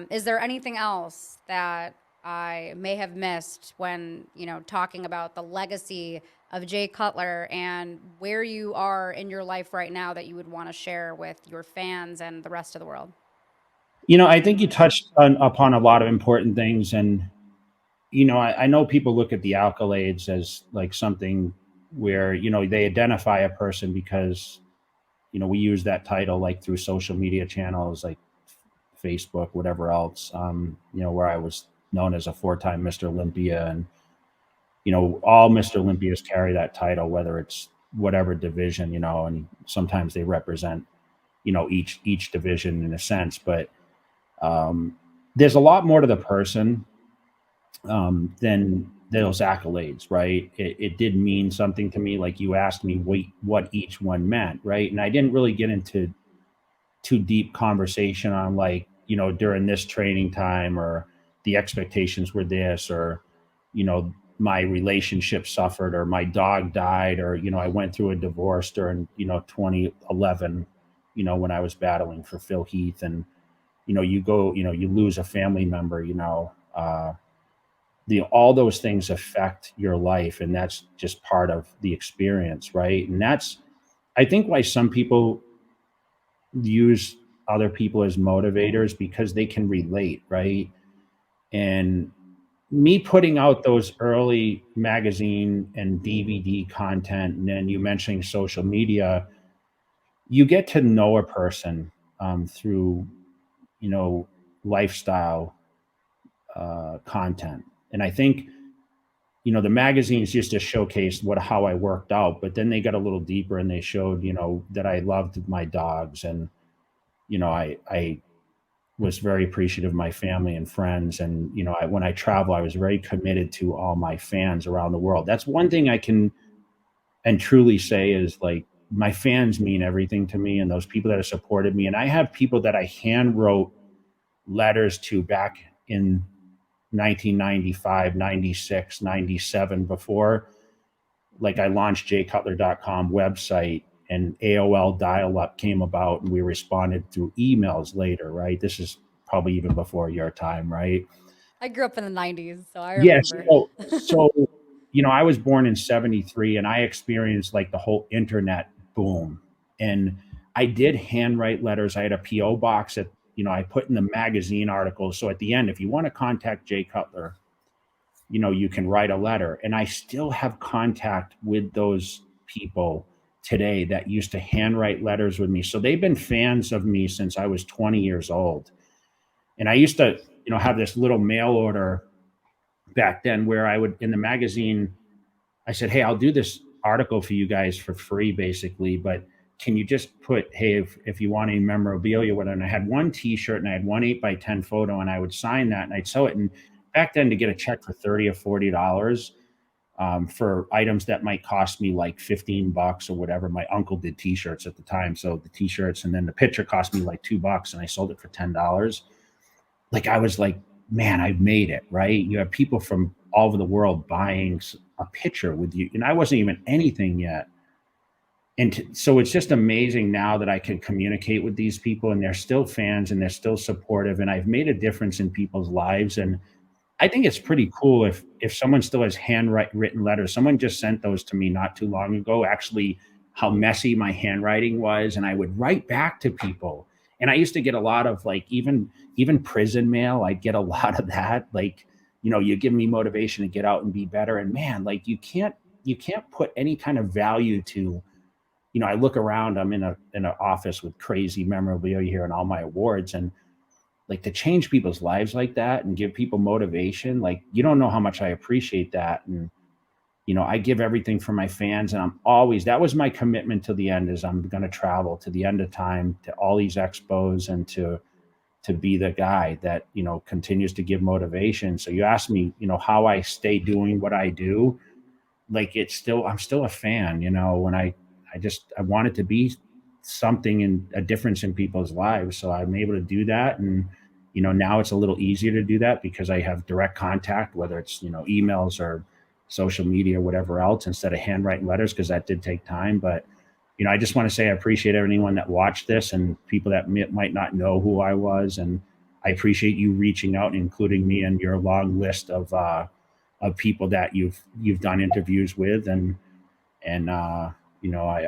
Is there anything else that I may have missed when, talking about the legacy of Jay Cutler and where you are in your life right now that you would want to share with your fans and the rest of the world? I think you touched upon a lot of important things. And, I know people look at the accolades as like something where, they identify a person because, we use that title like through social media channels like Facebook, whatever else, where I was known as a 4-time Mr. Olympia. And, all Mr. Olympias carry that title, whether it's whatever division, and sometimes they represent, each division in a sense. But there's a lot more to the person than those accolades, right? It did mean something to me. Like you asked me what each one meant, right? And I didn't really get into too deep conversation on like, during this training time or the expectations were this or, my relationship suffered or my dog died or, I went through a divorce during, 2011, when I was battling for Phil Heath and, you lose a family member, all those things affect your life. And that's just part of the experience. Right. And that's, I think why some people use other people as motivators because they can relate, right? And me putting out those early magazine and DVD content, and then you mentioning social media, you get to know a person through, you know, lifestyle content. And I think, the magazines used to showcase how I worked out, but then they got a little deeper and they showed, that I loved my dogs and, I was very appreciative of my family and friends. And, when I travel, I was very committed to all my fans around the world. That's one thing I can and truly say is like my fans mean everything to me and those people that have supported me. And I have people that I hand wrote letters to back in 1995, 96, 97 before like I launched jcutler.com website and AOL dial up came about and we responded through emails later, right? This is probably even before your time, right? I grew up in the 90s, so I Yes. remember. So, I was born in 73 and I experienced like the whole internet boom. And I did handwrite letters. I had a PO box that, I put in the magazine articles. So at the end, if you want to contact Jay Cutler, you can write a letter. And I still have contact with those people today that used to handwrite letters with me. So they've been fans of me since I was 20 years old. And I used to, have this little mail order back then where I would in the magazine, I said, hey, I'll do this article for you guys for free, basically, but can you just put, hey, if you want any memorabilia, whatever. And I had one T-shirt and I had one 8x10 photo, and I would sign that and I'd sell it. And back then, to get a check for $30 or $40 for items that might cost me like $15 or whatever. My uncle did T-shirts at the time, so the T-shirts and then the picture cost me like $2, and I sold it for $10. Like I was like, man, I've made it, right? You have people from all over the world buying a picture with you, and I wasn't even anything yet. And so it's just amazing now that I can communicate with these people and they're still fans and they're still supportive, and I've made a difference in people's lives. And I think it's pretty cool if someone still has handwritten letters. Someone just sent those to me not too long ago, actually, how messy my handwriting was. And I would write back to people. And I used to get a lot of like even prison mail. I'd get a lot of that. Like, you give me motivation to get out and be better. And man, like you can't put any kind of value to, I look around, I'm in an office with crazy memorabilia here and all my awards. And like to change people's lives like that and give people motivation, like you don't know how much I appreciate that. And I give everything for my fans, and that was my commitment to the end, is I'm going to travel to the end of time to all these expos and to be the guy that continues to give motivation. So you asked me how I stay doing what I do. Like I'm still a fan. When I wanted to be something and a difference in people's lives. So I'm able to do that. And, now it's a little easier to do that because I have direct contact, whether it's, emails or social media, whatever else, instead of handwriting letters, because that did take time. But I just want to say I appreciate anyone that watched this and people that might not know who I was. And I appreciate you reaching out and including me in your long list of people that you've done interviews with. And I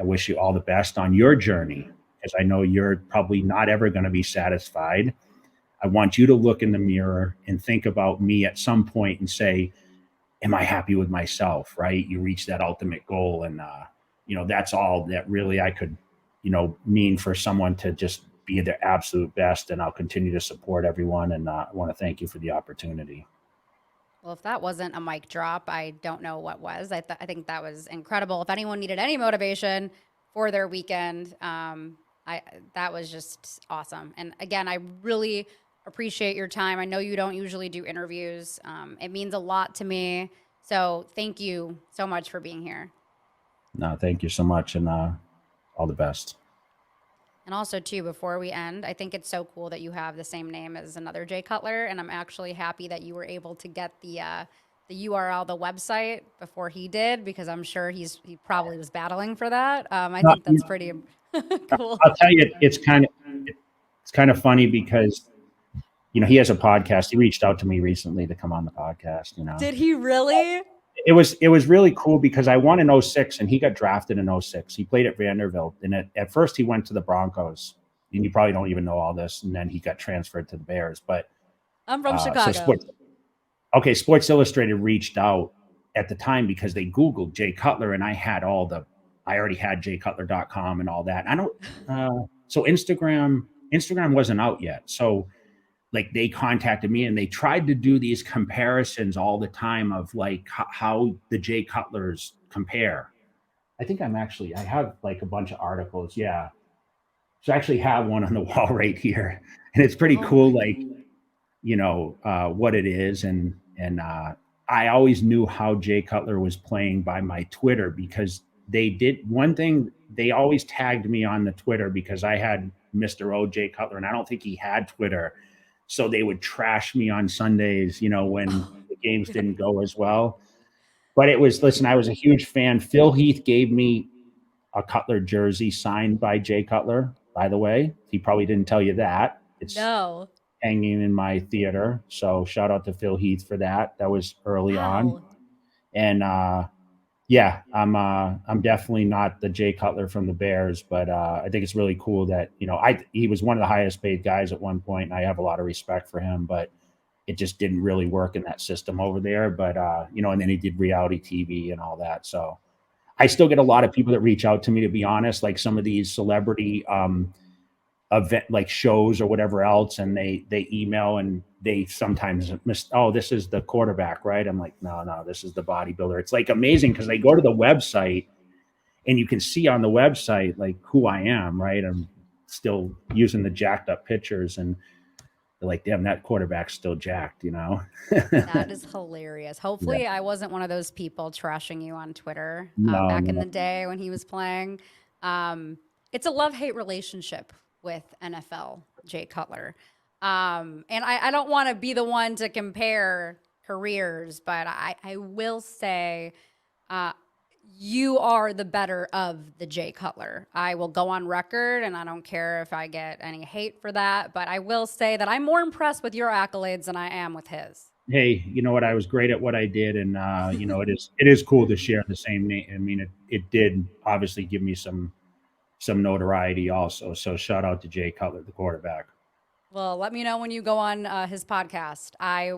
wish you all the best on your journey, because I know you're probably not ever going to be satisfied. I want you to look in the mirror and think about me at some point and say, am I happy with myself? Right? You reach that ultimate goal. And, that's all that really I could, mean for someone to just be their absolute best. And I'll continue to support everyone. And I want to thank you for the opportunity. Well, if that wasn't a mic drop, I don't know what was. I think that was incredible. If anyone needed any motivation for their weekend, that was just awesome. And again, I really appreciate your time. I know you don't usually do interviews. It means a lot to me. So thank you so much for being here. No, thank you so much, and all the best. And also, too, before we end, I think it's so cool that you have the same name as another Jay Cutler, and I'm actually happy that you were able to get the URL, the website, before he did, because I'm sure he probably was battling for that. I think that's pretty cool. I'll tell you, it's kind of funny because he has a podcast. He reached out to me recently to come on the podcast. Did he really? It was really cool because I won in 06 and he got drafted in 06. He played at Vanderbilt, and at first he went to the Broncos, and you probably don't even know all this, and then he got transferred to the Bears. But I'm from Chicago. Sports Illustrated reached out at the time because they Googled Jay Cutler, and I already had jaycutler.com and all that. So Instagram wasn't out yet. So like they contacted me and they tried to do these comparisons all the time of like how the Jay Cutlers compare. I think I have like a bunch of articles. Yeah. So I actually have one on the wall right here, and it's pretty cool. Like, what it is. And I always knew how Jay Cutler was playing by my Twitter, because they did one thing. They always tagged me on the Twitter because I had Mr. O. Jay Cutler, and I don't think he had Twitter. So they would trash me on Sundays, when the games didn't go as well. But listen, I was a huge fan. Phil Heath gave me a Cutler jersey signed by Jay Cutler, by the way. He probably didn't tell you that. It's hanging in my theater. So shout out to Phil Heath for that. That was early on. And yeah, I'm definitely not the Jay Cutler from the Bears, but I think it's really cool that he was one of the highest paid guys at one point, and I have a lot of respect for him. But it just didn't really work in that system over there. But and then he did reality TV and all that. So I still get a lot of people that reach out to me, to be honest, like some of these celebrity event like shows or whatever else, and they email and they sometimes this is the quarterback, right? I'm like, no, this is the bodybuilder. It's like amazing because they go to the website and you can see on the website like who I am, right? I'm still using the jacked up pictures, and they're like, damn, that quarterback's still jacked, That is hilarious. Hopefully I wasn't one of those people trashing you on Twitter back in the day when he was playing. It's a love-hate relationship with NFL Jay Cutler. And I don't want to be the one to compare careers, but I will say you are the better of the Jay Cutler. I will go on record, and I don't care if I get any hate for that, but I will say that I'm more impressed with your accolades than I am with his. Hey, you know what? I was great at what I did, and it is cool to share the same name. I mean, it did obviously give me some notoriety also. So shout out to Jay Cutler, the quarterback. Well, let me know when you go on his podcast. I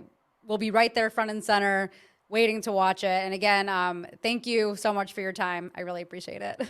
will be right there front and center waiting to watch it. And again, thank you so much for your time. I really appreciate it.